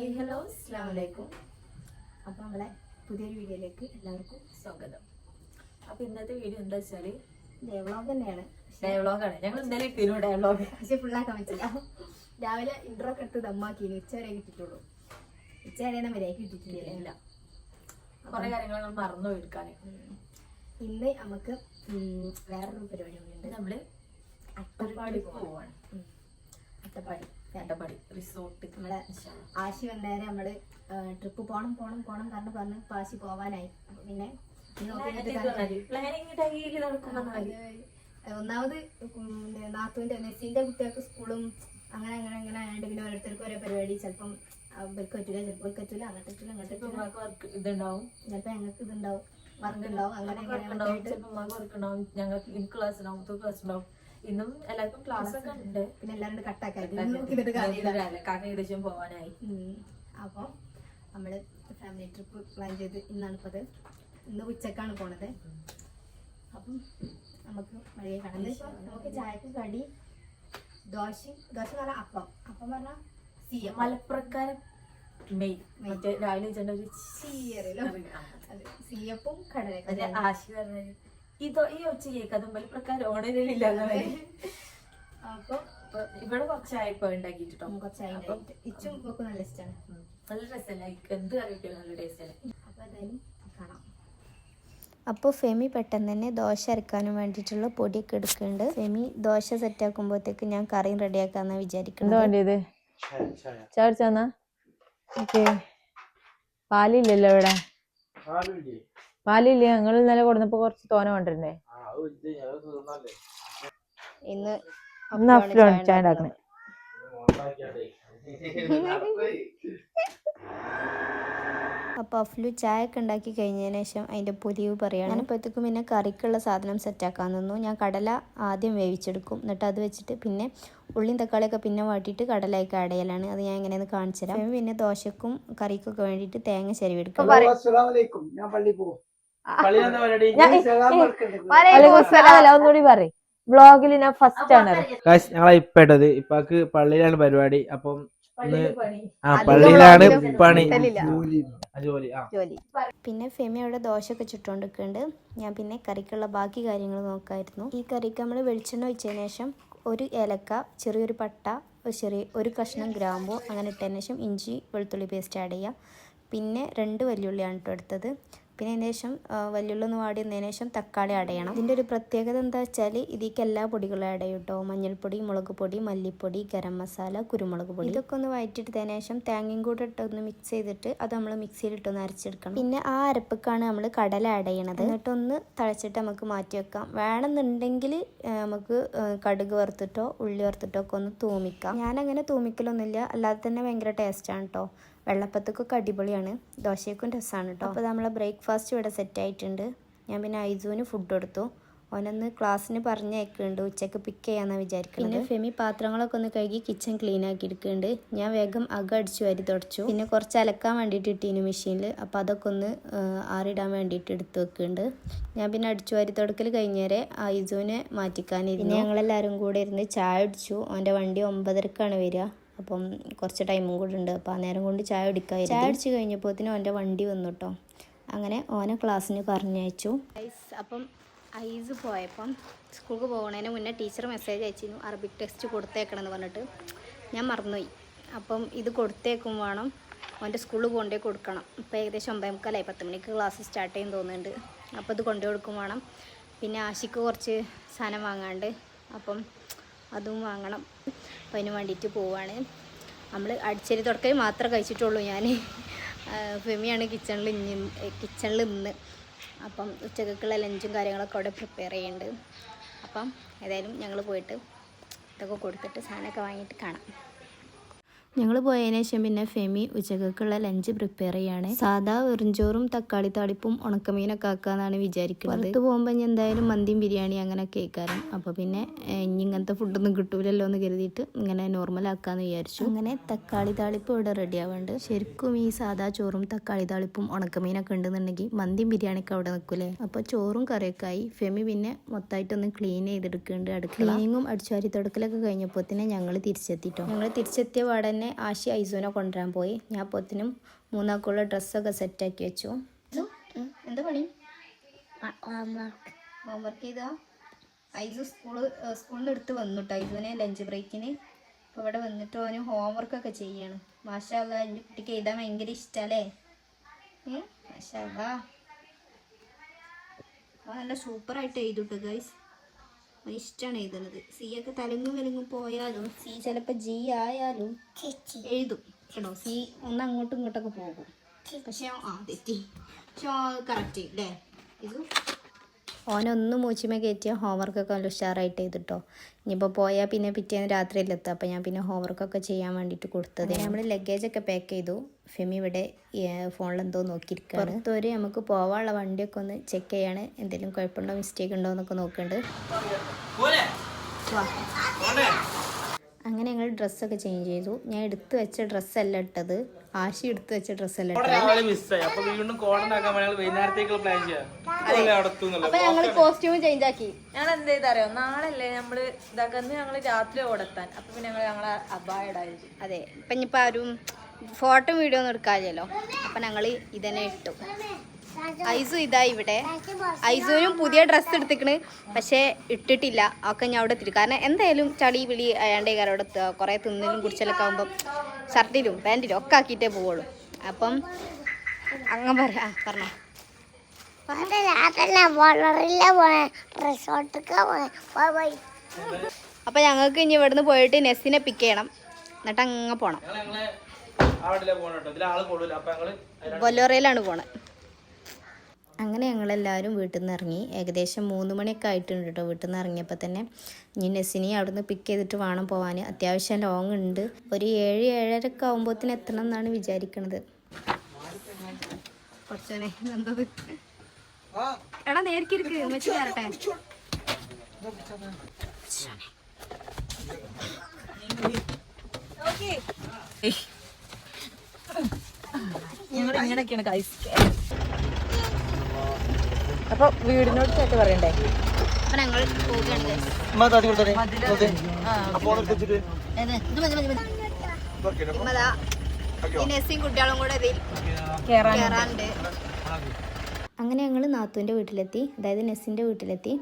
Hi hello അസ്സലാമു അലൈക്കും. അപ്പോൾ നമ്മളെ പുതിയൊരു വീഡിയോയിലേക്ക് എല്ലാവർക്കും സ്വാഗതം. അപ്പോൾ ഇന്നത്തെ വീഡിയോ എന്താ വെച്ചാൽ ഡയലോഗ് തന്നെയാണ്. ഡയലോഗാണ്. ഞങ്ങൾ ഇന്നലെ ഇട്ടിരുന്നു ഡയലോഗ്, പക്ഷെ ഫുള്ളാക്കാൻ പറ്റില്ല. രാവിലെ ഇൻട്രോ ഒക്കെ എടുത്ത് ദമ്മാക്കിന് ഉച്ച വരെ കിട്ടിയിട്ടുള്ളൂ. ഉച്ച വരെ വരെയാക്കി കിട്ടിയിട്ടില്ല. കുറേ കാര്യങ്ങൾ നമ്മൾ മറന്നു എടുക്കാൻ. ഇന്ന് നമുക്ക് വേറൊരു പരിപാടി ഉണ്ട്. നമ്മൾ അട്ടപ്പാടി പോവാണ്. അട്ടപ്പാടി റിസോർട്ട്. നമ്മളെ ആശി വന്നേരം നമ്മള് ട്രിപ്പ് പോണം പറഞ്ഞ് പാശി പോവാനായി. പിന്നെ ഒന്നാമത് നാത്തൂന്റെ മെസ്സിന്റെ കുട്ടികൾക്ക് സ്കൂളും അങ്ങനെ ആയതുകൊണ്ട് പിന്നെ ഓരോരുത്തർക്കും ഓരോ പരിപാടി. ചിലപ്പം അവർക്ക് പറ്റൂല, ചിലപ്പോൾ പറ്റൂല, അങ്ങോട്ട് പറ്റൂല, അങ്ങോട്ട് ഇതുണ്ടാവും. ചിലപ്പോ ഞങ്ങൾക്ക് ഇതുണ്ടാവും, വർക്ക് ഉണ്ടാവും. അങ്ങനെ ഞങ്ങൾക്ക് ക്ലാസ് ഉണ്ടാവും. ഇന്നും എല്ലാവർക്കും ക്ലാസ് ഒക്കെ ഉണ്ട്. പിന്നെ എല്ലാവരും കട്ടാക്കി പോവാനായി. അപ്പോൾ നമ്മള് ഫാമിലി ട്രിപ്പ് പ്ലാൻ ചെയ്ത് ഇന്നാണിപ്പത്. ഇന്ന് ഉച്ചക്കാണ് പോണത്. അപ്പം നമുക്ക് വഴിയെ കാണുന്നത്. നമുക്ക് ചായക്ക് കടി ദോശ പറഞ്ഞാൽ അപ്പം പറഞ്ഞാൽ മലപ്പുറക്കാരൻ മെയിൻ മറ്റേ രാവിലെ വെച്ചിട്ട് ഒരു സീയപ്പും കടല ആശി പറഞ്ഞത് ഇതോ ഈ ഒച്ച കേൾക്കാതെ മലപ്പുറക്കാർ ഓണലില്ല. അപ്പൊ ഇവിടെ കുറച്ചായപ്പോ ഉണ്ടാക്കിട്ടോ. ഇച്ചും ഒക്കെ നല്ല ഇഷ്ടമാണ്. നല്ല രസമല്ല, എന്ത് കറി കിട്ടിയാലും നല്ല ടേസ്റ്റ് അല്ലേ. അപ്പൊ എന്തായാലും കാണാം. അപ്പോൾ ഫെമി പെട്ടെന്ന് തന്നെ ദോശ അരക്കാനും വേണ്ടിയിട്ടുള്ള പൊടിയൊക്കെ എടുക്കുന്നുണ്ട്. ഫെമി ദോശ സെറ്റ് ആക്കുമ്പോഴത്തേക്ക് ഞാൻ കറിയും റെഡിയാക്കാന്നാ വിചാരിക്കുന്നത്. പാലില്ലല്ലോ ഇവിടെ. പാലില്ല. ഞങ്ങൾ ഇന്നലെ കൊടുന്നപ്പോ കുറച്ച് തോന കൊണ്ടിരുന്നേ. ഇന്ന് ചായ ഉണ്ടാക്കണേ. അപ്പോൾ അഫ്ലു ചായ ഒക്കെ ഉണ്ടാക്കി കഴിഞ്ഞതിന് ശേഷം അതിൻ്റെ പൊലിവ് പറയുകയാണ്. ഞാനിപ്പോഴത്തേക്കും പിന്നെ കറിക്കുള്ള സാധനം സെറ്റാക്കാൻ നിന്നു. ഞാൻ കടല ആദ്യം വേവിച്ചെടുക്കും, എന്നിട്ട് അത് വെച്ചിട്ട് പിന്നെ ഉള്ളിയും തക്കാളിയൊക്കെ പിന്നെ വാട്ടിയിട്ട് കടലയൊക്കെ ആഡ് ചെയ്യലാണ്. അത് ഞാൻ എങ്ങനെയെന്ന് കാണിച്ചു തരാം. പിന്നെ ദോശക്കും കറിക്കൊക്കെ വേണ്ടിയിട്ട് തേങ്ങ ചെരുവെടുക്കും. ഒന്നുകൂടി പറയും. വ്ളോഗിൽ ഞാൻ ഫസ്റ്റ് ആണ്. ഞങ്ങളെ ഇപ്പേട്ടത് ഇപ്പാക്ക് പള്ളിയിലാണ് പരിപാടി. അപ്പം പള്ളിയിലാണ് പണി ജോലി. പിന്നെ ഫെമി അവിടെ ദോശയൊക്കെ ചുട്ടുകൊണ്ടിരിക്കുന്നുണ്ട്. ഞാൻ പിന്നെ കറിക്കുള്ള ബാക്കി കാര്യങ്ങൾ നോക്കായിരുന്നു. ഈ കറിക്ക് നമ്മൾ വെളിച്ചെണ്ണ ഒഴിച്ചതിന് ശേഷം ഒരു ഏലക്ക, ചെറിയൊരു പട്ട, ഒരു കഷ്ണം ഗ്രാമ്പൂ അങ്ങനെ ഇട്ടതിന് ശേഷം ഇഞ്ചി വെളുത്തുള്ളി പേസ്റ്റ് ആഡ് ചെയ്യുക. പിന്നെ 2 വല്യുള്ളിയാണ് കേട്ടോ എടുത്തത്. പിന്നെ അതിന് ശേഷം വല്യുള്ളി ഒന്ന് വാടിയതിന് ശേഷം തക്കാളി ആഡ് ചെയ്യണം. ഇതിൻ്റെ ഒരു പ്രത്യേകത എന്താ വെച്ചാൽ ഇതിലേക്ക് എല്ലാ പൊടികളും ആഡ് ചെയ്യും കേട്ടോ. മഞ്ഞൾപ്പൊടി, മുളക് പൊടി, മല്ലിപ്പൊടി, ഗരം മസാല, കുരുമുളക് പൊടി. ഇതൊക്കെ ഒന്ന് വഴറ്റിയിട്ടതിന് ശേഷം തേങ്ങയും കൂടെ ഇട്ടൊന്ന് മിക്സ് ചെയ്തിട്ട് അത് നമ്മൾ മിക്സിയിലിട്ടൊന്ന് അരച്ചെടുക്കണം. പിന്നെ ആ അരപ്പക്കാണ് നമ്മൾ കടല ആഡ് ചെയ്യണത്. എന്നിട്ടൊന്ന് തഴച്ചിട്ട് നമുക്ക് മാറ്റി വെക്കാം. വേണമെന്നുണ്ടെങ്കിൽ നമുക്ക് കടുക് വറുത്തിട്ടോ ഉള്ളി വറുത്തിട്ടോ ഒക്കെ ഒന്ന് തൂമിക്കാം. ഞാനങ്ങനെ തൂമിക്കലൊന്നുമില്ല, അല്ലാതെ തന്നെ ഭയങ്കര ടേസ്റ്റാണ് കേട്ടോ. വെള്ളപ്പത്തൊക്കെ അടിപൊളിയാണ്, ദോശയ്ക്കും രസമാണ് കേട്ടോ. അപ്പോൾ നമ്മളെ ബ്രേക്ക്ഫാസ്റ്റ് ഇവിടെ സെറ്റ് ആയിട്ടുണ്ട്. ഞാൻ പിന്നെ ഐസുവിന് ഫുഡ് കൊടുത്തു. ഓനൊന്ന് ക്ലാസ്സിന് പറഞ്ഞയക്കുന്നുണ്ട്, ഉച്ചയ്ക്ക് പിക്ക് ചെയ്യാമെന്നാണ് വിചാരിക്കുന്നത്. പിന്നെ ഫെമി പാത്രങ്ങളൊക്കെ ഒന്ന് കഴുകി കിച്ചൺ ക്ലീൻ ആക്കി എടുക്കുന്നുണ്ട്. ഞാൻ വേഗം അടിച്ചു വാരി തുടച്ചു. പിന്നെ കുറച്ച് അലക്കാൻ വേണ്ടിയിട്ട് ഇട്ടീന് മെഷീനിൽ. അപ്പോൾ അതൊക്കെ ഒന്ന് ആറിടാൻ വേണ്ടിയിട്ട് എടുത്ത് വെക്കുന്നുണ്ട്. ഞാൻ പിന്നെ അടിച്ചു വാരി തുടക്കൽ കഴിഞ്ഞേരെ ഐസുവിനെ മാറ്റിക്കാനിരുന്നു. പിന്നെ ഞങ്ങളെല്ലാവരും കൂടെ ഇരുന്ന് ചായ അടിച്ചു. അവൻ്റെ വണ്ടി 9:30 വരിക. അപ്പം കുറച്ച് ടൈമും കൂടെ ഉണ്ട്. അപ്പോൾ ആ നേരം കൊണ്ട് ചായ അടിക്കാമായിരുന്നു. ചായ അടിച്ച് കഴിഞ്ഞപ്പോഴത്തേനും അവൻ്റെ വണ്ടി വന്നു കേട്ടോ. അങ്ങനെ ഓനെ ക്ലാസ്സിന് പറഞ്ഞയച്ചു. അപ്പം ഐസ് പോയപ്പം സ്കൂൾക്ക് പോകുന്നതിന് മുന്നേ ടീച്ചർ മെസ്സേജ് അയച്ചിരുന്നു അറബിക് ടെക്സ്റ്റ് കൊടുത്തേക്കണം എന്ന് പറഞ്ഞിട്ട്. ഞാൻ മറന്നുപോയി. അപ്പം ഇത് കൊടുത്തേക്കും വേണം, അവൻ്റെ സ്കൂളിൽ കൊണ്ടേ കൊടുക്കണം. ഇപ്പോൾ ഏകദേശം 9:45 10 മണിക്ക് ക്ലാസ് സ്റ്റാർട്ട് ചെയ്യാൻ തോന്നുന്നുണ്ട്. അപ്പോൾ ഇത് കൊണ്ടു കൊടുക്കും വേണം. പിന്നെ ആശിക്ക് കുറച്ച് സാധനം വാങ്ങാണ്ട്, അപ്പം അതും വാങ്ങണം. അപ്പോൾ അതിന് വേണ്ടിയിട്ട് പോവുകയാണ്. നമ്മൾ അടിച്ചേരി തുടക്കൽ മാത്രമേ കഴിച്ചിട്ടുള്ളൂ. ഞാൻ ഫെമിയാണ് കിച്ചണിൽ ഇന്ന്. അപ്പം ഉച്ചക്കുള്ള ലഞ്ചും കാര്യങ്ങളൊക്കെ അവിടെ പ്രിപ്പയർ ചെയ്യുന്നുണ്ട്. അപ്പം ഏതായാലും ഞങ്ങൾ പോയിട്ട് ഇതൊക്കെ കൊടുത്തിട്ട് സാധനമൊക്കെ വാങ്ങിയിട്ട് കാണാം. ഞങ്ങൾ പോയതിനു ശേഷം പിന്നെ ഫെമി ഉച്ചക്കുള്ള ലഞ്ച് പ്രിപ്പയർ ചെയ്യാണ്. സാധാ വെറുംചോറും തക്കാളി താളിപ്പും ഉണക്കമീനൊക്കെ ആക്കാന്നാണ് വിചാരിക്കുന്നത്. പുറത്ത് പോകുമ്പോൾ ഞാൻ എന്തായാലും മന്തിയും ബിരിയാണി അങ്ങനെ കേൾക്കാറും. അപ്പോൾ പിന്നെ ഇനി ഇങ്ങനത്തെ ഫുഡൊന്നും കിട്ടൂലല്ലോ എന്ന് കരുതിയിട്ട് ഇങ്ങനെ നോർമൽ ആക്കാന്ന് വിചാരിച്ചു. അങ്ങനെ തക്കാളി താളിപ്പ് ഇവിടെ റെഡി ആവുന്നുണ്ട്. ശരിക്കും ഈ സാധാ ചോറും തക്കാളി താളിപ്പും ഉണക്കമീനൊക്കെ ഉണ്ടെന്നുണ്ടെങ്കിൽ മന്തിയും ബിരിയാണിയൊക്കെ അവിടെ നിൽക്കൂലേ. അപ്പോൾ ചോറും കറിയൊക്കെ ആയി. ഫെമി പിന്നെ മൊത്തമായിട്ടൊന്ന് ക്ലീൻ ചെയ്തെടുക്കുന്നുണ്ട്. അടുക്കള ക്ലീനിങ്ങും അടിച്ചുവാരി തുടക്കലൊക്കെ കഴിഞ്ഞപ്പോൾ തന്നെ ഞങ്ങൾ തിരിച്ചെത്തിട്ടോ. ഞങ്ങൾ തിരിച്ചെത്തിയ പാടന്നെ തന്നെ ആശി ഐസുവിനെ കൊണ്ടുവരാൻ പോയി. ഞാൻ പൊത്തിനും മൂന്നാൾക്കുള്ള ഡ്രസ്സൊക്കെ സെറ്റാക്കി വെച്ചു. എന്താ പണി? ഹോംവർക്ക് ചെയ്താ? ഐസു സ്കൂളിൽ നിന്ന് എടുത്ത് വന്നിട്ടോ ഐസുവിനെ ലഞ്ച് ബ്രേക്കിന്. അപ്പോൾ ഇവിടെ വന്നിട്ട് അവന് ഹോംവർക്കൊക്കെ ചെയ്യാണ്. മാഷാ അല്ലാഹ്, എൻ്റെ കുട്ടിക്ക് എഴുതാൻ ഭയങ്കര ഇഷ്ടമല്ലേ? മാഷാ അല്ലാഹ്, നല്ല സൂപ്പറായിട്ട് എഴുതുട്ടോ ഗൈസ്. ഇഷ്ടമാണ് എഴുതുന്നത്. സി ഒക്കെ തലങ്ങും വിലങ്ങും പോയാലും സി ചിലപ്പോൾ ജി ആയാലും എഴുതും കേട്ടോ. സി ഒന്ന് അങ്ങോട്ടും ഇങ്ങോട്ടൊക്കെ പോകും. പക്ഷെ തെറ്റി. പക്ഷെ കറക്റ്റ് അല്ലേ ഇത്? ഓനൊന്ന് മൂച്ചിമ കയറ്റിയ ഹോംവർക്കൊക്കെ നല്ല ഉഷാറായിട്ട് ചെയ്തിട്ടോ. ഇനിയിപ്പോൾ പോയാൽ പിന്നെ പിറ്റേന്ന് രാത്രിയിലെത്തുക. അപ്പോൾ ഞാൻ പിന്നെ ഹോംവർക്കൊക്കെ ചെയ്യാൻ വേണ്ടിയിട്ട് കൊടുത്തത്. നമ്മൾ ലഗേജൊക്കെ പാക്ക് ചെയ്തു. ഫെമി ഇവിടെ ഫോണിലെന്തോ നോക്കിയിരിക്കുകയാണ്. പുറത്തൊരു നമുക്ക് പോകാനുള്ള വണ്ടിയൊക്കെ ഒന്ന് ചെക്ക് ചെയ്യാണ്. എന്തെങ്കിലും കുഴപ്പമുണ്ടോ മിസ്റ്റേക്ക് ഉണ്ടോ എന്നൊക്കെ നോക്കുന്നുണ്ട്. അങ്ങനെ ഞങ്ങൾ ഡ്രസ്സൊക്കെ ചേഞ്ച് ചെയ്തു. ഞാൻ എടുത്തു വെച്ച ഡ്രസ്സല്ല ഇട്ടത്, ആശി എടുത്തു വെച്ച ഡ്രസ്സല്ല ഇട്ടത്. അപ്പൊ ഞങ്ങള് കോസ്റ്റ്യൂം ചേഞ്ച് ആക്കി. ഞങ്ങൾ എന്ത് ചെയ്തറിയോ, നാളല്ലേ നമ്മള് ഇതാക്കുന്ന, ഞങ്ങള് രാത്രി ഓടെത്താൻ. അപ്പൊ പിന്നെ ഞങ്ങളെ അബായടായിരുന്നു. അതെ, ഇപ്പം ഇനിയിപ്പോൾ ആരും ഫോട്ടോ വീഡിയോ ഒന്നും എടുക്കാമല്ലോ. അപ്പം ഞങ്ങൾ ഇതന്നെ ഇട്ടു. ഐസു ഇതാ ഇവിടെ. ഐസുവിനും പുതിയ ഡ്രസ്സ് എടുത്തിക്കണ്, പക്ഷേ ഇട്ടിട്ടില്ല. ഒക്കെ ഞാൻ അവിടെ എത്തിയിട്ട്, കാരണം എന്തായാലും ചളി വിളി അയാണ്ടേ കാര്യം അവിടെ എത്തുക. കുറേ തിന്നലും കുടിച്ചലൊക്കെ ആകുമ്പം ഷർട്ടിലും പാൻറ്റിലും ഒക്കെ ആക്കിയിട്ടേ പോവുള്ളൂ. അപ്പം അങ്ങനെ പറഞ്ഞോ. അപ്പം ഞങ്ങൾക്ക് ഇനി ഇവിടുന്ന് പോയിട്ട് നെസ്സിനെ പിക്ക് ചെയ്യണം, എന്നിട്ട് അങ്ങ് പോകണം. ബൊലോറയിലാണ് പോണത്. അങ്ങനെ ഞങ്ങളെല്ലാവരും വീട്ടിൽ നിന്ന് ഇറങ്ങി. ഏകദേശം 3 മണിയൊക്കെ ആയിട്ടുണ്ട് കേട്ടോ വീട്ടിൽ നിന്ന് ഇറങ്ങിയപ്പോൾ തന്നെ. ഇനി നെസ്സിനെ അവിടെ നിന്ന് പിക്ക് ചെയ്തിട്ട് വേണം പോകാൻ. അത്യാവശ്യം ലോങ് ഉണ്ട്. ഒരു 7-7:30 ആകുമ്പോഴത്തേന് എത്തണം എന്നാണ് വിചാരിക്കണത്. കുറച്ചേ എന്തത് എടാ നേരിക്കിരിക്ക് വെച്ച് കയറട്ടെ. ഞങ്ങൾ ഇങ്ങനെയൊക്കെയാണ് കഴിക്കുക. അപ്പൊ വീടിനോട് ചേട്ടൻ പറയണ്ടേ? അപ്പൊ ഞങ്ങൾ പോവുകയാണ്. നെസ്സിയും കുട്ടികളും കൂടെ ഇതിൽ കയറാനുണ്ട്. അങ്ങനെ ഞങ്ങൾ നാത്തൂൻ്റെ വീട്ടിലെത്തി, അതായത് നെസ്സിൻ്റെ വീട്ടിലെത്തി.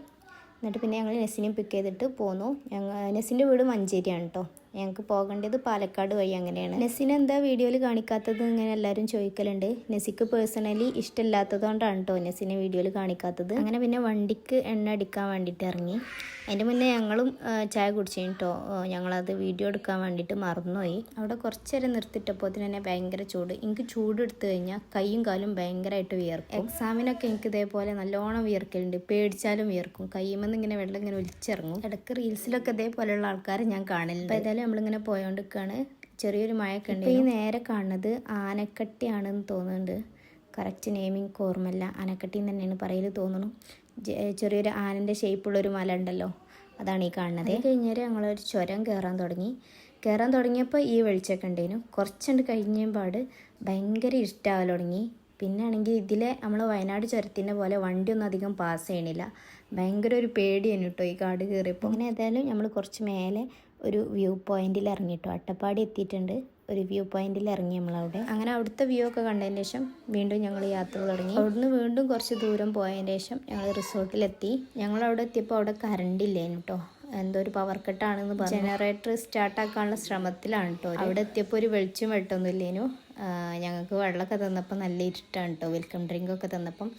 എന്നിട്ട് പിന്നെ ഞങ്ങൾ നെസ്സിനെയും പിക്ക് ചെയ്തിട്ട് പോന്നു. നെസ്സിൻ്റെ വീട് മഞ്ചേരിയാണ് കേട്ടോ. ഞങ്ങൾക്ക് പോകേണ്ടത് പാലക്കാട് വഴി. അങ്ങനെയാണ്. നെസ്സിനെ എന്താ വീഡിയോയിൽ കാണിക്കാത്തത് ഇങ്ങനെ എല്ലാവരും ചോദിക്കലുണ്ട്. നെസ്സിക്ക് പേഴ്സണലി ഇഷ്ടമില്ലാത്തതുകൊണ്ടാണ് കേട്ടോ നെസ്സിനെ വീഡിയോയിൽ കാണിക്കാത്തത്. അങ്ങനെ പിന്നെ വണ്ടിക്ക് എണ്ണ അടിക്കാൻ വേണ്ടിയിട്ട് ഇറങ്ങി. അതിൻ്റെ മുന്നേ ഞങ്ങളും ചായ കുടിച്ചു കേട്ടോ. ഞങ്ങളത് വീഡിയോ എടുക്കാൻ വേണ്ടിയിട്ട് മറന്നുപോയി. അവിടെ കുറച്ച് നേരം നിർത്തിയിട്ടപ്പോൾ തന്നെ ഭയങ്കര ചൂട്. എനിക്ക് ചൂട് എടുത്തു കഴിഞ്ഞാൽ കൈയും കാലും ഭയങ്കരമായിട്ട് വിയർക്കും. എക്സാമിനൊക്കെ എനിക്ക് ഇതേപോലെ നല്ലോണം വിയർക്കലുണ്ട്. പേടിച്ചാലും വിയർക്കും. കയ്യുമെന്ന് ഇങ്ങനെ വെള്ളം ഇങ്ങനെ ഒലിച്ചിറങ്ങും. ഇടയ്ക്ക് റീൽസിലൊക്കെ ഇതേപോലെയുള്ള ആൾക്കാരെ ഞാൻ കാണലുണ്ട്. ഏതായാലും നമ്മളിങ്ങനെ പോയോണ്ടിരിക്കുകയാണ്. ചെറിയൊരു മഴയൊക്കെ ഉണ്ട്. ഈ നേരെ കാണുന്നത് ആനക്കട്ടിയാണെന്ന് തോന്നുന്നുണ്ട്. കറക്റ്റ് നെയിമിങ് ഓർമ്മയില്ല. ആനക്കട്ടി എന്ന് തന്നെയാണ് പറയല് തോന്നുന്നു. ചെറിയൊരു ആനൻ്റെ ഷേപ്പുള്ളൊരു മല ഉണ്ടല്ലോ, അതാണ് ഈ കാണുന്നത്. അത് കഴിഞ്ഞാൽ ഞങ്ങളൊരു ചുരം കയറാൻ തുടങ്ങിയപ്പോൾ ഈ വെളിച്ചമൊക്കെ ഉണ്ടായിരുന്നു. കുറച്ചുണ്ട് കഴിഞ്ഞപാട് ഭയങ്കര ഇഷ്ടമാവൽ തുടങ്ങി. പിന്നെ ആണെങ്കിൽ ഇതിലെ നമ്മൾ വയനാട് ചുരത്തിൻ്റെ പോലെ വണ്ടിയൊന്നും അധികം പാസ് ചെയ്യണില്ല. ഭയങ്കര ഒരു പേടിയാണ് കേട്ടോ ഈ കാട് കയറിയപ്പോൾ. അങ്ങനെ ഏതായാലും നമ്മൾ കുറച്ച് മേലെ ഒരു വ്യൂ പോയിന്റിൽ ഇറങ്ങിട്ടോ. അട്ടപ്പാടി എത്തിയിട്ടുണ്ട്. ഒരു വ്യൂ പോയിന്റിൽ ഇറങ്ങി നമ്മളവിടെ. അങ്ങനെ അവിടുത്തെ വ്യൂ ഒക്കെ കണ്ടതിന് ശേഷം വീണ്ടും ഞങ്ങൾ യാത്ര തുടങ്ങി. അവിടുന്ന് വീണ്ടും കുറച്ച് ദൂരം പോയതിന് ശേഷം ഞങ്ങൾ റിസോർട്ടിലെത്തി. ഞങ്ങളവിടെ എത്തിയപ്പോൾ അവിടെ കറണ്ട് ഇല്ലേനു കേട്ടോ. എന്തോ ഒരു പവർ കട്ടാണെന്ന് പറഞ്ഞു. ജനറേറ്റർ സ്റ്റാർട്ടാക്കാനുള്ള ശ്രമത്തിലാണ് കേട്ടോ. അവിടെ എത്തിയപ്പോൾ ഒരു വെളിച്ചം വെട്ടൊന്നും ഇല്ലേനു. ഞങ്ങൾക്ക് വെള്ളമൊക്കെ തന്നപ്പോൾ നല്ല ഇരുട്ടാണ് കേട്ടോ. വെൽക്കം ഡ്രിങ്കൊക്കെ തന്നപ്പം.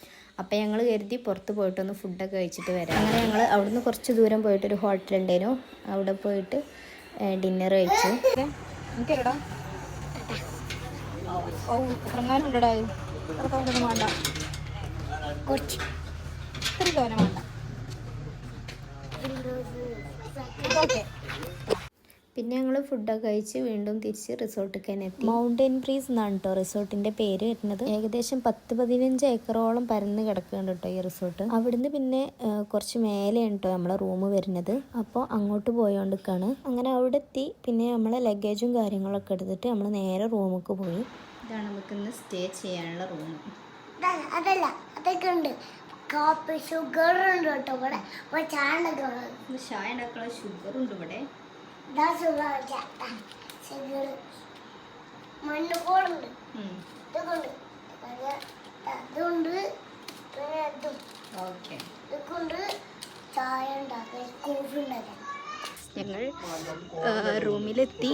അപ്പം ഞങ്ങൾ കരുതി പുറത്ത് പോയിട്ടൊന്ന് ഫുഡൊക്കെ കഴിച്ചിട്ട് വരാം. അങ്ങനെ ഞങ്ങൾ അവിടുന്ന് കുറച്ച് ദൂരം പോയിട്ടൊരു ഹോട്ടലുണ്ടായിരുന്നു. അവിടെ പോയിട്ട് ഡിന്നർ കഴിച്ചു. എനിക്കല്ലടാ ഇറങ്ങാനുണ്ടടാ. വേണ്ട കുറച്ച് ഇത്തിരി തോനെ വേണ്ട. ഓക്കെ. പിന്നെ ഞങ്ങൾ ഫുഡൊക്കെ കഴിച്ച് വീണ്ടും തിരിച്ച് റിസോർട്ടിൽ തന്നെ എത്തി. മൗണ്ടൻ ബ്രീസ് എന്നാണ് കേട്ടോ റിസോർട്ടിൻ്റെ പേര് വരുന്നത്. ഏകദേശം 10-15 ഏക്കറോളം പരന്ന് കിടക്കുന്നുണ്ട് കേട്ടോ ഈ റിസോർട്ട്. അവിടുന്ന് പിന്നെ കുറച്ച് മേലെയാണ് കേട്ടോ നമ്മളെ റൂം വരുന്നത്. അപ്പോൾ അങ്ങോട്ട് പോയോണ്ടിരിക്കുകയാണ്. അങ്ങനെ അവിടെ എത്തി. പിന്നെ നമ്മളെ ലഗേജും കാര്യങ്ങളൊക്കെ എടുത്തിട്ട് നമ്മൾ നേരെ റൂമിലേക്ക് പോയി. ഇതാണ് നമുക്ക് ഇന്ന് സ്റ്റേ ചെയ്യാനുള്ള റൂം. അതല്ല അതൊക്കെ ഉണ്ട്. കാപ്പി ഷുഗർ ഉണ്ട് കേട്ടോ ഇവിടെ. ചായ ചായ ഉണ്ടാക്കാനുള്ള ഷുഗറുണ്ട് ഇവിടെ. മണ്ണുകോടുണ്ട് ഇതൊക്കെയുണ്ട് അതുകൊണ്ട് പിന്നെ ഇതും ഓക്കെ. ഇതൊക്കെയുണ്ട് ചായ ഉണ്ടാക്കാൻ കോഫി ഉണ്ടാക്കാൻ. ഞങ്ങൾ റൂമിലെത്തി,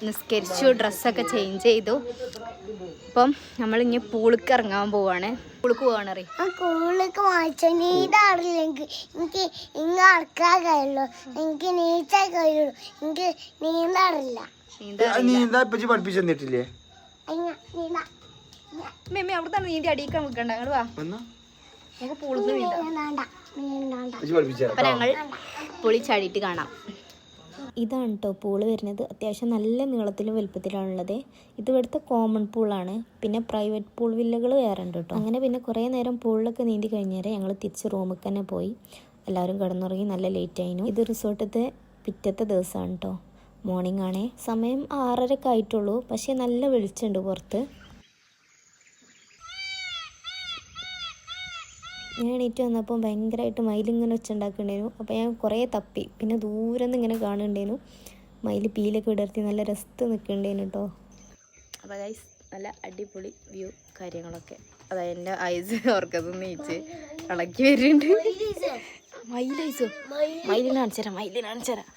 നിസ്കരിച്ചു, ഡ്രസ്സൊക്കെ ചേഞ്ച് ചെയ്തു. അപ്പം നമ്മളിങ്ങനെ പൂളിക്ക് ഇറങ്ങാൻ പോവാണ്. പൂളിക്ക് പോവാണ് അറിയാം. ആ സ്കൂളിലേക്ക് വായിച്ച നീന്താറില്ലെങ്കിൽ എനിക്ക് ഇങ്ങ അടക്കാൻ കഴിയുള്ളൂ, എനിക്ക് നീച്ചാൻ കഴിയുള്ളൂ, എനിക്ക് നീന്താറില്ല. പഠിപ്പിച്ചു തന്നിട്ടില്ലേ? മേമ്മ അവിടുന്ന് നീന്തി അടിയിക്കാൻ നിൽക്കണ്ട, ഞങ്ങൾ വാ നമുക്ക് പൂളിന്ന് നീന്താം. അപ്പം ഞങ്ങൾ പുളി ചാടിയിട്ട് കാണാം. ഇതാണ് കേട്ടോ പൂള് വരുന്നത്. അത്യാവശ്യം നല്ല നീളത്തിലും വലുപ്പത്തിലാണുള്ളത്. ഇത് ഇവിടുത്തെ കോമൺ പൂളാണ്. പിന്നെ പ്രൈവറ്റ് പൂൾ വില്ലകൾ വേറെ ഉണ്ട് കേട്ടോ. അങ്ങനെ പിന്നെ കുറേ നേരം പൂളിലൊക്കെ നീന്തി കഴിഞ്ഞാൽ ഞങ്ങൾ തിരിച്ച് റൂമിൽ തന്നെ പോയി. എല്ലാവരും കിടന്നുറങ്ങി, നല്ല ലേറ്റ് ആയിരുന്നു. ഇത് റിസോർട്ടത്തെ പിറ്റത്തെ ദിവസമാണ് കേട്ടോ. മോർണിംഗ് ആണേ. സമയം 6:30 ആയിട്ടുള്ളൂ. പക്ഷേ നല്ല വെളിച്ചമുണ്ട് പുറത്ത്. ഞാൻ എണീറ്റ് വന്നപ്പോൾ ഭയങ്കരമായിട്ട് മയിലിങ്ങനെ വെച്ചുണ്ടാക്കുന്നുണ്ടായിരുന്നു. അപ്പോൾ ഞാൻ കുറേ തപ്പി. പിന്നെ ദൂരെ നിന്ന് ഇങ്ങനെ കാണുന്നുണ്ടായിരുന്നു മയിൽ പീലൊക്കെ വിടർത്തി നല്ല രസത്ത് നിൽക്കുന്നുണ്ടായിരുന്നു കേട്ടോ. അപ്പോൾ ഗൈസ് നല്ല അടിപൊളി വ്യൂ കാര്യങ്ങളൊക്കെ. അതായത് എൻ്റെ ഐസ് ഓർക്കത്ത് നീച്ച് ഇളക്കി വരുന്നുണ്ട്. മയിലൈസോ? മയിലിനെ കാണിച്ചു തരാം, മയിലിനെ കാണിച്ചു തരാം.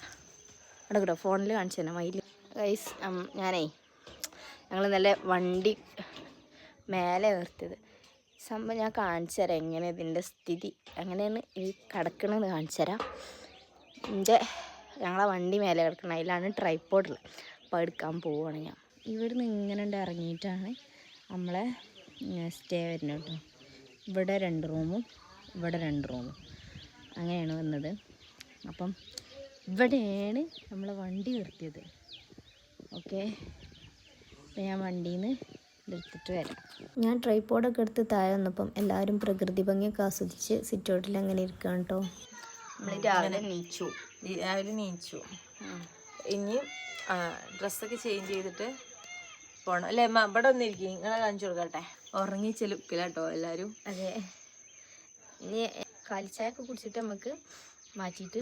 അവിടെ കേട്ടോ ഫോണിൽ കാണിച്ചു തരാം മയിൽ. ഗൈസ് ഞാനേ ഞങ്ങൾ നല്ല വണ്ടി മേലെ നിർത്തിയത് സംഭവം ഞാൻ കാണിച്ചു തരാം എങ്ങനെ ഇതിൻ്റെ സ്ഥിതി എങ്ങനെയാണ് ഈ കിടക്കണമെന്ന് കാണിച്ചു തരാം. ഞങ്ങളെ വണ്ടി മേലെ കിടക്കണം, അതിലാണ് ട്രൈപ്പോഡുള്ളത്. അപ്പോൾ എടുക്കാൻ പോവുകയാണ് ഞാൻ. ഇവിടുന്ന് ഇങ്ങനെ ഇറങ്ങിയിട്ടാണ് നമ്മളെ സ്റ്റേ വരുന്നത് കേട്ടോ. ഇവിടെ 2 റൂമും ഇവിടെ 2 റൂമും അങ്ങനെയാണ് വന്നത്. അപ്പം ഇവിടെയാണ് നമ്മളെ വണ്ടി നിർത്തിയത്. ഓക്കെ, അപ്പം ഞാൻ വണ്ടിയിൽ നിന്ന് എടുത്തിട്ട് വരാം. ഞാൻ ട്രൈപ്പോഡൊക്കെ എടുത്ത് താഴെ വന്നപ്പം എല്ലാവരും പ്രകൃതി ഭംഗിയൊക്കെ ആസ്വദിച്ച് സിറ്റൗട്ടിൽ അങ്ങനെ ഇരിക്കുകയാണ് കേട്ടോ. നമ്മൾ രാവിലെ നീച്ചു. ഇനി ഡ്രസ്സൊക്കെ ചേഞ്ച് ചെയ്തിട്ട് പോണം അല്ലേ? ഇവിടെ ഒന്നിരിക്കും, നിങ്ങളെ കാണിച്ചു കൊടുക്കട്ടെ. ഉറങ്ങിച്ച ലുക്കിലാട്ടോ എല്ലാവരും. അതെ, ഇനി കാലിച്ചായൊക്കെ കുടിച്ചിട്ട് നമുക്ക് മാറ്റിയിട്ട്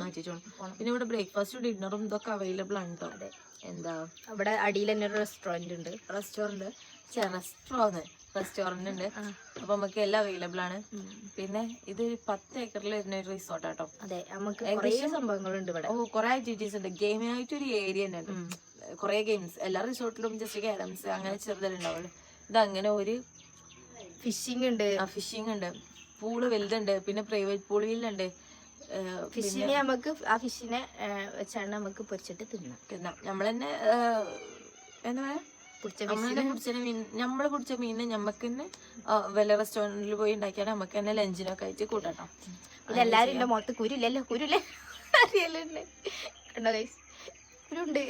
പോകണം. പിന്നെ ഇവിടെ ബ്രേക്ക്ഫാസ്റ്റും ഡിന്നറും ഇതൊക്കെ അവൈലബിൾ ആണ് കേട്ടോ. അതെ, എന്താ അവിടെ അടിയിൽ തന്നെ ഒരു റെസ്റ്റോറൻറ്റ് ഉണ്ട്. റെസ്റ്റോറന്റ് ഉണ്ട്. അപ്പൊ നമുക്ക് എല്ലാം അവൈലബിൾ ആണ്. പിന്നെ ഇത് 10 ഏക്കറിൽ വരുന്ന ഒരു റിസോർട്ട് ആട്ടോ. അതെ, നമുക്ക് കുറേ സംഭവങ്ങളുണ്ട് ഇവിടെ. കുറെ ആക്ടിവിറ്റീസ് ഉണ്ട്. ഗെയിമിനായിട്ട് ഒരു ഏരിയ തന്നെ ഉണ്ട്. കുറെ ഗെയിംസ് എല്ലാ റിസോർട്ടിലും ജസ്റ്റ് ക്യാരംസ് അങ്ങനെ ചെറുതലുണ്ടാവുള്ളൂ. ഇത് അങ്ങനെ ഒരു ഫിഷിംഗ് ഉണ്ട്. ഫിഷിംഗ് ഉണ്ട്, പൂള് വലുതുണ്ട്, പിന്നെ പ്രൈവറ്റ് പൂൾ വീലുണ്ട്. ഫിഷിനെ നമുക്ക് ആ ഫിഷിനെ വെച്ചാണ് നമുക്ക് പൊരിച്ചിട്ട് തിന്നാം. നമ്മൾ തന്നെ എന്താ പറയാ, നമ്മള് കുടിച്ച മീനെ ഞമ്മക്ക് തന്നെ വല്ല റെസ്റ്റോറന്റിൽ പോയി ഉണ്ടാക്കിയാൽ നമുക്ക് തന്നെ ലഞ്ചിനൊക്കെ ആയിട്ട് കൂട്ടണം. ഇതെല്ലാരും എന്റെ മുഖത്ത് കുരുല്ലേ അറിയലുണ്ട് കണ്ടോ ഗൈസ്, കുരുണ്ട്.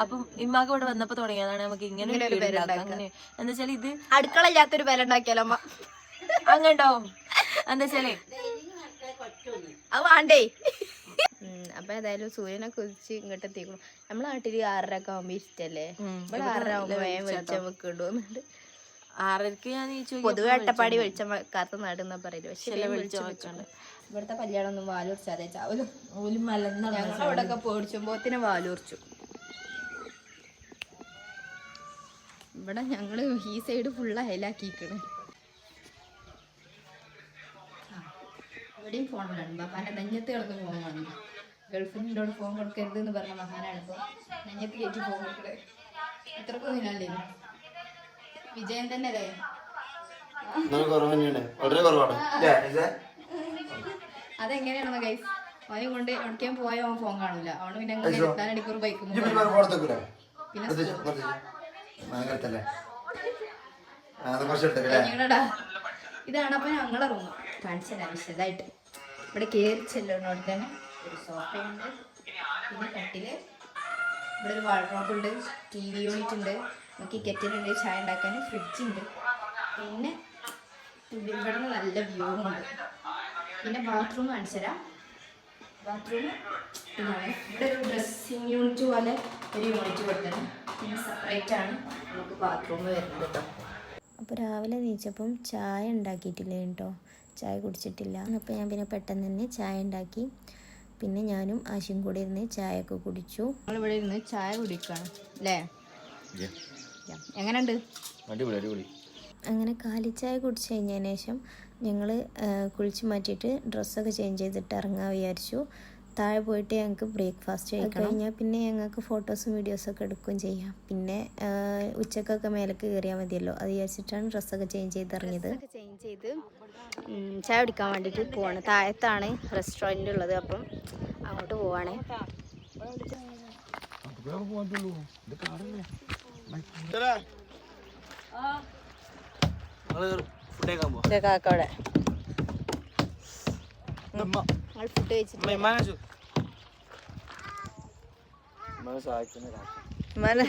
അപ്പം ഇമ്മാക്ക് ഇവിടെ വന്നപ്പോ തുടങ്ങിയതാണ് നമുക്ക് ഇങ്ങനെ എന്താ വെച്ചാൽ ഇത് അടുക്കള ഇല്ലാത്തൊരു പേര ഉണ്ടാക്കിയാലോ അമ്മ അങ്ങണ്ടാവും. എന്താ വെച്ചാലേ അത് വേണ്ടേ. അപ്പൊ ഏതായാലും സൂര്യനൊക്കെ ഉദിച്ച് ഇങ്ങോട്ട് എത്തിക്കണം. നമ്മളെ നാട്ടില് 6:30 ഒക്കെ ആവുമ്പോ ഇഷ്ടല്ലേ? ഇവിടെ 6:30 ആവുമ്പോ വെളിച്ചം വെക്കിടുന്നുണ്ട്. 6:30 ഞാൻ പൊതുവെ അട്ടപ്പാടി വെളിച്ചം വെക്കാത്ത നാടെന്നാ പറയല്. പക്ഷെ വെളിച്ചം വെക്കണ്ട്. ഇവിടുത്തെ കല്യാണം ഒന്നും വാലുറിച്ചാതെ ചാവലും. ഞങ്ങളവിടെ ഒക്കെ പേടിച്ചുമ്പോത്തിന് വാലുറിച്ചു. ഇവിടെ ഞങ്ങള് ഈ സൈഡ് ഫുള്ള് അയലാക്കിക്കണ്. ഇവിടെയും ഫോൺ വേണം. ബാപ്പാന്റെ നെഞ്ഞത്ത് കിടക്കുന്ന ഫോൺ വേണം. ഗൾഫിനോട് ഫോൺ കൊടുക്കരുത് എന്ന് പറഞ്ഞ മഹാനാണ് ഇപ്പൊ നെഞ്ഞത്ത് കയറ്റി ഫോൺ കൊടുക്കണേ. ഇത്രക്കൊന്നും ഇല്ലല്ലേ വിജയൻ തന്നെ അല്ലേ? അതെങ്ങനെയാണെന്ന് ഗൈസ്, അവനും കൊണ്ട് എവിടേക്കാൻ പോയ അവൻ ഫോൺ കാണൂല. അവന് പിന്നെ 24 മണിക്കൂർ ബൈക്കും പിന്നെ ഇതാണ് അപ്പൊ ഞങ്ങളെ റൂം. കാണിച്ചു തരാം വിശദമായിട്ട്. ഇവിടെ കയറി ചെല്ലുന്നോട് തന്നെ ഒരു സോഫയുണ്ട്, പിന്നെ കട്ടില്, ഇവിടെ ഒരു വാൾഡ്രോബ് ഉണ്ട്, TV യൂണിറ്റ് ഉണ്ട്, നമുക്ക് കെറ്റിലുണ്ട്, ചായ ഉണ്ടാക്കാൻ ഫ്രിഡ്ജുണ്ട്, പിന്നെ ഇവിടെ നിന്ന് നല്ല വ്യൂ ഉണ്ട്. പിന്നെ ബാത്റൂം കാണിച്ചു തരാം. ബാത്റൂം ഇതാണ്. ഇവിടെ ഒരു ഡ്രസ്സിങ് യൂണിറ്റ് പോലെ ഒരു യൂണിറ്റ് കൊടുത്തത്. പിന്നെ സെപ്പറേറ്റ് ആണ് നമുക്ക് ബാത്റൂം വരുന്നത് കേട്ടോ. അപ്പോൾ രാവിലെ നീച്ചപ്പം ചായ ഉണ്ടാക്കിയിട്ടില്ല കേട്ടോ, ചായ കുടിച്ചിട്ടില്ല. അപ്പോൾ ഞാൻ പിന്നെ പെട്ടെന്ന് തന്നെ ചായ ഉണ്ടാക്കി. പിന്നെ ഞാനും ആശയും കൂടെ ഇരുന്ന് ചായ ഒക്കെ കുടിച്ചു. നമ്മളിവിടെ ഇരുന്ന് ചായ കുടിക്കാണ് അല്ലേ? എങ്ങനെയുണ്ട്? അങ്ങനെ കാലിച്ചായ കുടിച്ച് കഴിഞ്ഞതിന് ശേഷം ഞങ്ങൾ കുളിച്ച് മാറ്റിയിട്ട് ഡ്രസ്സൊക്കെ ചേഞ്ച് ചെയ്തിട്ട് ഇറങ്ങാൻ വിചാരിച്ചു. താഴെ പോയിട്ട് ഞങ്ങൾക്ക് ബ്രേക്ക്ഫാസ്റ്റ് കഴിക്കണം. കഴിഞ്ഞാൽ പിന്നെ ഞങ്ങൾക്ക് ഫോട്ടോസും വീഡിയോസൊക്കെ എടുക്കുകയും ചെയ്യാം. പിന്നെ ഉച്ചക്കൊക്കെ മേലേക്ക് കയറിയാൽ മതിയല്ലോ, അത് വിചാരിച്ചിട്ടാണ് ഡ്രസ്സൊക്കെ ചേഞ്ച് ചെയ്ത് ഇറങ്ങിയത്. ചേഞ്ച് ചെയ്ത് ചായ കുടിക്കാൻ വേണ്ടിയിട്ട് പോവാണ്. താഴത്താണ് റെസ്റ്റോറൻറ്റ് ഉള്ളത്, അപ്പം അങ്ങോട്ട് പോവാണേ. കാക്കവിടെ ഫുഡ് കഴിച്ചിട്ട്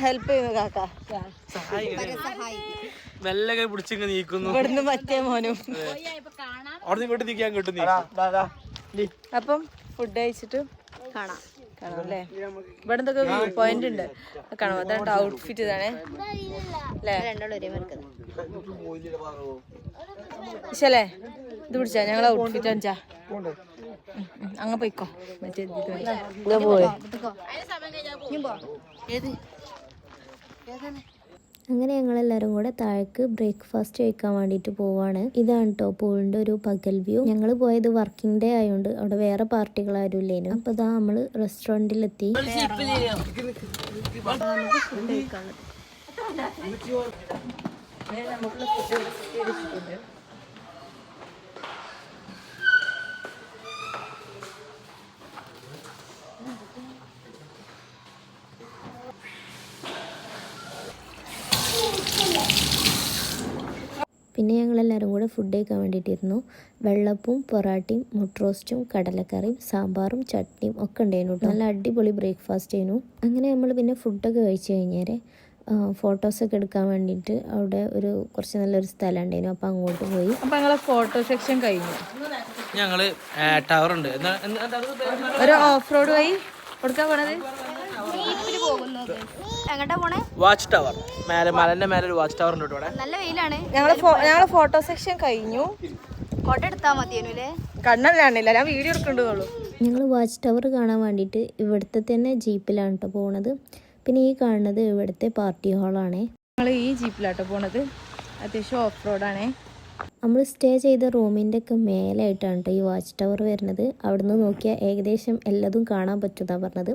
ഹെൽപ്പ് ചെയ്യുന്നു കാക്ക. മെല്ലൊക്കെ പിടിച്ചിങ്ങ് നീക്കുന്നു. ഇവിടുന്ന് മറ്റേ മോനും. അവിടെ ഇങ്ങോട്ട് നീക്കാൻ കിട്ടും. അപ്പം ഫുഡ് കഴിച്ചിട്ട് കാണാം അല്ലേ? ഇവിടെ എന്തൊക്കെ വ്യൂ പോയിന്റ് ഉണ്ട് കാണാം. അതാണ് ഔട്ട്ഫിറ്റ് ഇതാണേ അല്ലേ? രണ്ടാളും ഒരേ മറക്കുന്നത്. ശല്ലേ ഇത് പിടിച്ചാ ഞങ്ങൾ ഔട്ട്ഫിറ്റ് അഞ്ചാ അങ്ങ് പോയിക്കോ. മറ്റേ പോയി അങ്ങനെ ഞങ്ങളെല്ലാവരും കൂടെ താഴേക്ക് ബ്രേക്ക്ഫാസ്റ്റ് കഴിക്കാൻ വേണ്ടിയിട്ട് പോവാണ്. ഇതാണ് കേട്ടോ പൂളിൻ്റെ ഒരു പകൽ വ്യൂ. ഞങ്ങൾ പോയത് വർക്കിംഗ് ഡേ ആയതുകൊണ്ട് അവിടെ വേറെ പാർട്ടികളാരും ഇല്ലേനു. അപ്പോൾ ഇതാ നമ്മൾ റെസ്റ്റോറൻറ്റിലെത്തി. പിന്നെ ഞങ്ങളെല്ലാവരും കൂടെ ഫുഡ് കഴിക്കാൻ വേണ്ടിയിട്ടിരുന്നു. വെള്ളപ്പവും പൊറാട്ടയും മുട്ട റോസ്റ്റും കടലക്കറിയും സാമ്പാറും ചട്നിയും ഒക്കെ ഉണ്ടായിരുന്നു കേട്ടോ. നല്ല അടിപൊളി ബ്രേക്ക്ഫാസ്റ്റ് ആയിരുന്നു. അങ്ങനെ നമ്മൾ പിന്നെ ഫുഡൊക്കെ കഴിച്ച് കഴിഞ്ഞേരെ ഫോട്ടോസൊക്കെ എടുക്കാൻ വേണ്ടിയിട്ട് അവിടെ കുറച്ച് നല്ലൊരു സ്ഥലം ഉണ്ടായിരുന്നു. അപ്പോൾ അങ്ങോട്ട് പോയി. അപ്പം ഞങ്ങളെ ഫോട്ടോ സെക്ഷൻ കഴിഞ്ഞു. ഞങ്ങള് ടവർ ഉണ്ട്, ഒരു ഓഫ് റോഡ് വഴി കൊടുക്കാൻ പോണത്. എങ്ങോട്ടാ പോണേ? Watch tower. മലന്റെ മേലെ ഒരു വാച്ച് ടവർ ഉണ്ട് ഇവിടെ. നല്ല വെയിലാണ്. ഞങ്ങളെ ഫോട്ടോ സെക്ഷൻ കഴിഞ്ഞു. ഫോട്ടോ എടുത്താൽ മതിയേനുല്ലേ? കണ്ണല്ലാണ്ടില്ല, ഞാൻ വീഡിയോ എടുക്കേണ്ടതുള്ളൂ. ഞങ്ങൾ വാച്ച് ടവർ കാണാൻ വേണ്ടിയിട്ട് ഇവിടുത്തെ തന്നെ ജീപ്പിലാണ് കേട്ടോ പോണത്. പിന്നെ ഈ കാണുന്നത് ഇവിടുത്തെ പാർട്ടി ഹാളാണേ. ഞങ്ങൾ ഈ ജീപ്പിലാട്ടോ പോണത്. അത്യാവശ്യം ഓഫ് റോഡാണേ. നമ്മൾ സ്റ്റേ ചെയ്ത റൂമിൻ്റെ ഒക്കെ മേലായിട്ടാണ് കേട്ടോ ഈ വാച്ച് ടവർ വരുന്നത്. അവിടെ നിന്ന് നോക്കിയാൽ ഏകദേശം എല്ലാതും കാണാൻ പറ്റുമെന്നാണ് പറഞ്ഞത്.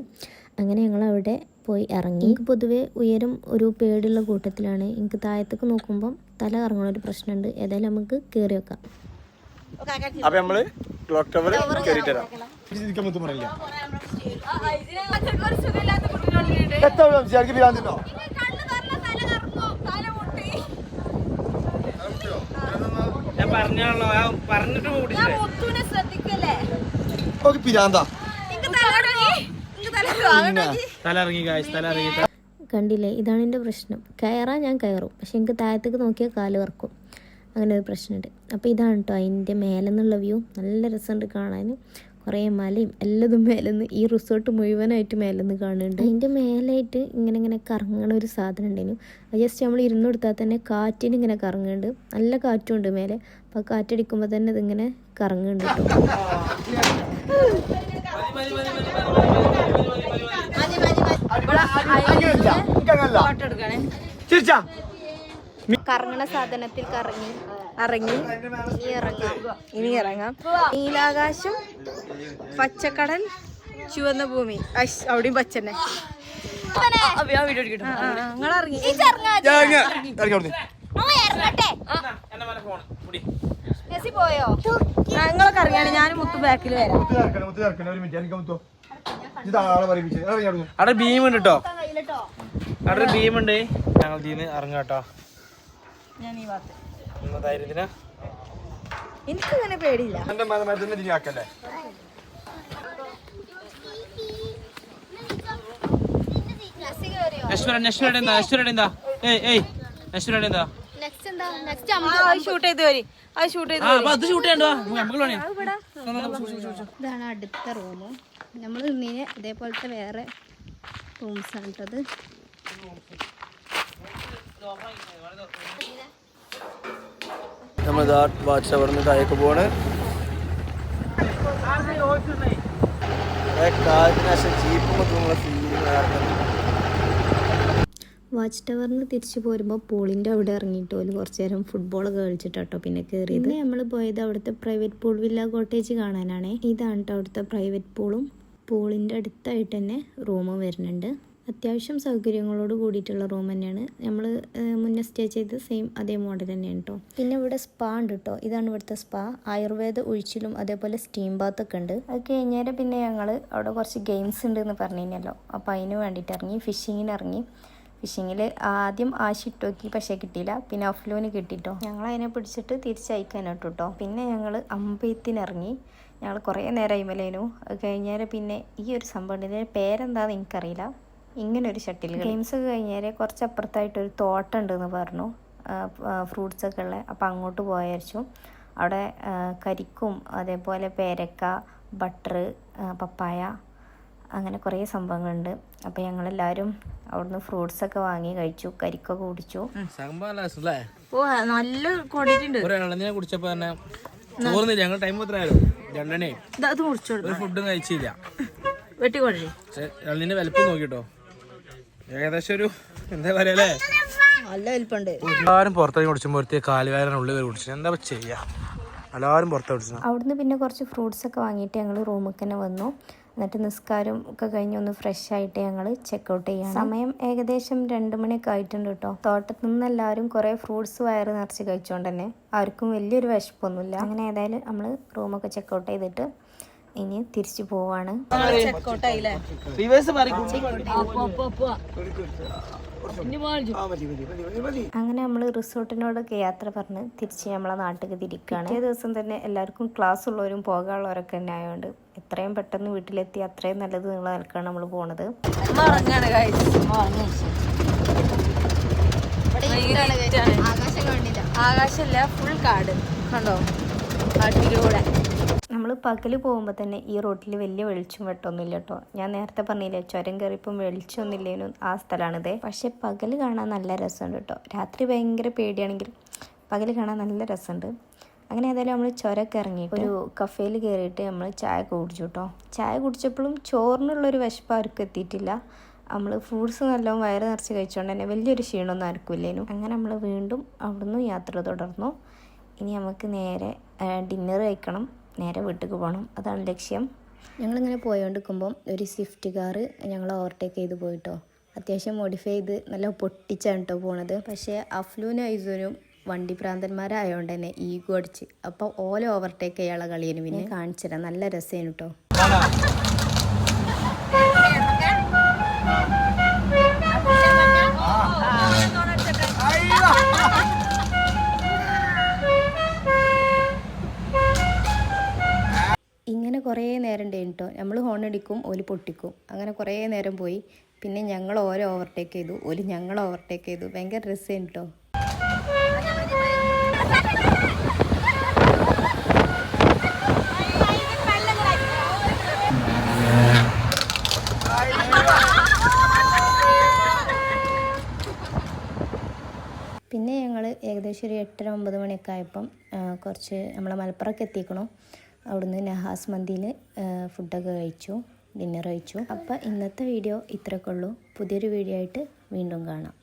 അങ്ങനെ ഞങ്ങൾ അവിടെ പോയി ഇറങ്ങി. എനിക്ക് പൊതുവേ ഉയരം ഒരു പേടിയുള്ള കൂട്ടത്തിലാണ്. എനിക്ക് താഴത്തേക്ക് നോക്കുമ്പം തല കറങ്ങണ ഒരു പ്രശ്നമുണ്ട്. ഏതായാലും നമുക്ക് കയറി വെക്കാം. അപ്പൊ നമ്മള് ക്ലോക്ക് ടവർ കേറിട്ട് വരാം. ഞാൻ പറഞ്ഞാണല്ലോ, പറഞ്ഞിട്ട് തലറങ്ങി കണ്ടില്ലേ, ഇതാണ് എൻ്റെ പ്രശ്നം. കയറാൻ ഞാൻ കയറും, പക്ഷെ എനിക്ക് താഴത്തേക്ക് നോക്കിയാൽ കാല് കറക്കും. അങ്ങനെ ഒരു പ്രശ്നമുണ്ട്. അപ്പോൾ ഇതാണ് കേട്ടോ അതിൻ്റെ മേലെ നിന്നുള്ള വ്യൂ. നല്ല രസമുണ്ട് കാണാൻ. കുറേ മലയും എല്ലാതും മേലെന്ന്, ഈ റിസോർട്ട് മുഴുവനായിട്ട് മേലെന്ന് കാണുന്നുണ്ട്. അതിൻ്റെ മേലായിട്ട് ഇങ്ങനെ കറങ്ങണ ഒരു സാധനം ഉണ്ടായിരുന്നു. അത് ജസ്റ്റ് നമ്മൾ ഇരുന്ന് കൊടുത്താൽ തന്നെ കാറ്റിന് ഇങ്ങനെ കറങ്ങുന്നുണ്ട്. നല്ല കാറ്റുണ്ട് മേലെ. അപ്പോൾ കാറ്റടിക്കുമ്പോൾ തന്നെ ഇതിങ്ങനെ കറങ്ങുന്നുണ്ട് കേട്ടോ. കറങ്ങണ സാധനത്തിൽ ഇറങ്ങി ഇനി ഇറങ്ങാം. നീലാകാശം, പച്ചക്കടൽ, ചുവന്ന ഭൂമി. അവിടെയും പച്ചന്നെ. പോയോ? നിങ്ങളൊക്കെ ഇറങ്ങിയാണ്. ഞാൻ മുത്തു ബാക്കിൽ വരാം. അവിടെ ബീമുണ്ട് കേട്ടോ, അവിടെ ബീമുണ്ട്. ഞങ്ങൾ ഇതിന്ന് ഇറങ്ങാട്ടോ. ഞാൻ ഈ ഭാഗത്ത് ധൈര്യത്തിനാ. എനിക്കങ്ങനെ പേടിയില്ല. ഷൂട്ട് ചെയ്ത് വരി. അത് ഷൂട്ട് ചെയ്ത് ഇതാണ് അടുത്ത റൂം. നമ്മൾ ഇന്നീന് ഇതേപോലത്തെ വേറെ റൂംസാണ് കേട്ടത്. നമ്മൾ വാച്ച് ടവറിന് താഴേക്ക് പോവാണ്. വാച്ച് ടവറിന് തിരിച്ചു പോരുമ്പോൾ പൂളിൻ്റെ അവിടെ ഇറങ്ങിയിട്ട് ഒരു കുറച്ച് നേരം ഫുട്ബോളൊക്കെ കളിച്ചിട്ടോ പിന്നെ കയറിയത്. പിന്നെ നമ്മൾ പോയത് അവിടുത്തെ പ്രൈവറ്റ് പൂൾ വില്ല കോട്ടേജ് കാണാനാണ്. ഇതാണ് കേട്ടോ അവിടുത്തെ പ്രൈവറ്റ് പൂളും. പൂളിൻ്റെ അടുത്തായിട്ട് തന്നെ റൂമും വരുന്നുണ്ട്. അത്യാവശ്യം സൗകര്യങ്ങളോട് കൂടിയിട്ടുള്ള റൂം തന്നെയാണ്. നമ്മൾ മുന്നേ സ്റ്റേ ചെയ്ത് സെയിം അതേ മോഡൽ തന്നെയാണ് കേട്ടോ. പിന്നെ ഇവിടെ സ്പാ ഉണ്ട് കേട്ടോ. ഇതാണ് ഇവിടുത്തെ സ്പാ. ആയുർവേദ ഒഴിച്ചിലും അതേപോലെ സ്റ്റീം ബാത്തൊക്കെ ഉണ്ട്. അത് കഴിഞ്ഞാൽ പിന്നെ ഞങ്ങൾ അവിടെ കുറച്ച് ഗെയിംസ് ഉണ്ട് എന്ന് പറഞ്ഞിരുന്നല്ലോ. അപ്പോൾ അതിന് വേണ്ടിയിട്ട് ഇറങ്ങി. ഫിഷിങ്ങിന് ഇറങ്ങി. ഫിഷിങ്ങിൽ ആദ്യം ആശിട്ട് നോക്കി, പക്ഷേ കിട്ടിയില്ല. പിന്നെ അഫ്ലൂന് കിട്ടിട്ടോ. ഞങ്ങൾ അതിനെ പിടിച്ചിട്ട് തിരിച്ചയക്കാനായിട്ട് കേട്ടോ. പിന്നെ ഞങ്ങൾ അമ്പയത്തിനിറങ്ങി. ഞങ്ങൾ കുറേ നേരം അയിമലേനു. അത് കഴിഞ്ഞാൽ പിന്നെ ഈ ഒരു സംഭവം ഉണ്ട്. ഇതിൻ്റെ പേരെന്താണെന്ന് എനിക്കറിയില്ല. ഇങ്ങനെ ഒരു ഷട്ടിൽ ഗെയിംസ് ഒക്കെ കഴിഞ്ഞാൽ കുറച്ച് അപ്പുറത്തായിട്ടൊരു തോട്ടം ഉണ്ടെന്ന് പറഞ്ഞു, ഫ്രൂട്ട്സൊക്കെ ഉള്ളത്. അപ്പോൾ അങ്ങോട്ട് പോയായിരിച്ചു. അവിടെ കരിക്കും അതേപോലെ പേരക്ക, ബട്ടർ, പപ്പായ, അങ്ങനെ കുറേ സംഭവങ്ങളുണ്ട്. അപ്പോൾ ഞങ്ങളെല്ലാവരും അവിടുന്ന് ഫ്രൂട്ട്സൊക്കെ വാങ്ങി കഴിച്ചു, കരിക്കൊക്കെ കുടിച്ചു. നല്ല ക്വാണ്ടിറ്റി ഉണ്ട്. കുടിച്ചപ്പോ തന്നെ തോന്നുന്നില്ല. ഞങ്ങൾ ടൈം എത്രയായാലും 2 ഫുഡും കഴിച്ചില്ല. വെട്ടിക്കൊണ്ടേ ഇളനീന്റെ വലിപ്പം നോക്കിട്ടോ, ഏകദേശം ഒരു എന്താ പറയല്ലേ, നല്ല വലിപ്പുണ്ട്. എല്ലാവരും പുറത്തേക്ക് കുടിച്ചുമ്പോൾ കാലുകാരൻ ഉള്ളിൽ വരെ കുടിച്ചു. എന്താ ചെയ്യാ, എല്ലാവരും പുറത്ത് കുടിച്ചു. അവിടുന്ന് പിന്നെ കുറച്ച് ഫ്രൂട്ട്സൊക്കെ വാങ്ങിയിട്ട് ഞങ്ങൾ റൂമിൽ തന്നെ വന്നു. എന്നിട്ട് നിസ്കാരം ഒക്കെ കഴിഞ്ഞ് ഒന്ന് ഫ്രഷ് ആയിട്ട് ഞങ്ങൾ ചെക്കൗട്ട് ചെയ്യാം. സമയം ഏകദേശം 2 മണിയൊക്കെ ആയിട്ടുണ്ട് കേട്ടോ. തോട്ടത്തിൽ നിന്ന് എല്ലാവരും കുറേ ഫ്രൂട്ട്സ് വയറ് നിറച്ച് കഴിച്ചുകൊണ്ട് തന്നെ ആർക്കും വലിയൊരു വിശപ്പൊന്നുമില്ല. അങ്ങനെ ഏതായാലും നമ്മൾ റൂമൊക്കെ ചെക്കൗട്ട് ചെയ്തിട്ട് ഇനി തിരിച്ചു പോവാണ്. അങ്ങനെ നമ്മൾ റിസോർട്ടിനോടൊക്കെ യാത്ര പറഞ്ഞ് തിരിച്ച് നമ്മളെ നാട്ടിലേക്ക് തിരിക്കുകയാണ്. ഈ ദിവസം തന്നെ എല്ലാവർക്കും ക്ലാസ് ഉള്ളവരും പോകാനുള്ളവരൊക്കെ തന്നെ ആയതുകൊണ്ട് എത്രയും പെട്ടെന്ന് വീട്ടിലെത്തി അത്രയും നല്ലത് നിങ്ങൾ നിൽക്കാണ് നമ്മൾ പോണത്. ആകാശല്ല, ഫുൾ കാട് കണ്ടോ, കാട്ടിലൂടെ. നമ്മൾ പകൽ പോകുമ്പോൾ തന്നെ ഈ റോട്ടിൽ വലിയ വെളിച്ചം വെട്ടമൊന്നുമില്ല കേട്ടോ. ഞാൻ നേരത്തെ പറഞ്ഞില്ലേ, ചുരം കയറിയപ്പം വെളിച്ചമൊന്നുമില്ലേനും ആ സ്ഥലമാണിത്. പക്ഷെ പകൽ കാണാൻ നല്ല രസമുണ്ട് കേട്ടോ. രാത്രി ഭയങ്കര പേടിയാണെങ്കിലും പകൽ കാണാൻ നല്ല രസമുണ്ട്. അങ്ങനെ ഏതായാലും നമ്മൾ ചുരമൊക്കെ ഇറങ്ങി ഒരു കഫേയിൽ കയറിയിട്ട് നമ്മൾ ചായ ഒക്കെ കുടിച്ചു കേട്ടോ. ചായ കുടിച്ചപ്പോഴും ചോറിനുള്ളൊരു വിശപ്പ് ആർക്കും എത്തിയിട്ടില്ല. നമ്മൾ ഫ്രൂട്ട്സ് നല്ലോണം വയറ് നിറച്ച് കഴിച്ചുകൊണ്ട് തന്നെ വലിയൊരു ക്ഷീണമൊന്നും ആർക്കും ഇല്ലേനും. അങ്ങനെ നമ്മൾ വീണ്ടും അവിടുന്ന് യാത്ര തുടർന്നു. ഇനി നമുക്ക് നേരെ ഡിന്നർ കഴിക്കണം, നേരെ വീട്ടിലേക്ക് പോകണം, അതാണ് ലക്ഷ്യം. ഞങ്ങളിങ്ങനെ പോയോണ്ടിരിക്കുമ്പം ഒരു സ്വിഫ്റ്റ് കാറ് ഞങ്ങൾ ഓവർടേക്ക് ചെയ്ത് പോയിട്ടോ. അത്യാവശ്യം മോഡിഫൈ ചെയ്ത് നല്ല പൊട്ടിച്ചാണ് കേട്ടോ പോണത്. പക്ഷേ അഫ്ലൂനും ഐസൂനും വണ്ടി പ്രാന്തന്മാരായതുകൊണ്ട് തന്നെ ഈഗോ അടിച്ച്. അപ്പോൾ ഓല ഓവർടേക്ക് ചെയ്യാനുള്ള കളിയാണ് പിന്നെ കാണിച്ചു തരാം. നല്ല രസമാണ് കേട്ടോ. ഇങ്ങനെ കുറേ നേരം ഉണ്ടായിരുന്നു കേട്ടോ. നമ്മൾ ഹോൺ അടിക്കും, ഓല് പൊട്ടിക്കും, അങ്ങനെ കുറേ നേരം പോയി. പിന്നെ ഞങ്ങൾ ഓരോ ഓവർടേക്ക് ചെയ്തു, ഓല് ഞങ്ങൾ ഓവർടേക്ക് ചെയ്തു. ഭയങ്കര രസമാണ് കേട്ടോ. പിന്നെ ഞങ്ങൾ ഏകദേശം ഒരു 8-9 മണിയൊക്കെ ആയപ്പം കുറച്ച് നമ്മളെ മലപ്പുറമൊക്കെ എത്തിക്കണം. അവിടുന്ന് നഹാസ് മന്തിയിൽ ഫുഡൊക്കെ കഴിച്ചു, ഡിന്നർ കഴിച്ചു. അപ്പോൾ ഇന്നത്തെ വീഡിയോ ഇത്രയൊക്കെ ഉള്ളൂ. പുതിയൊരു വീഡിയോ ആയിട്ട് വീണ്ടും കാണാം.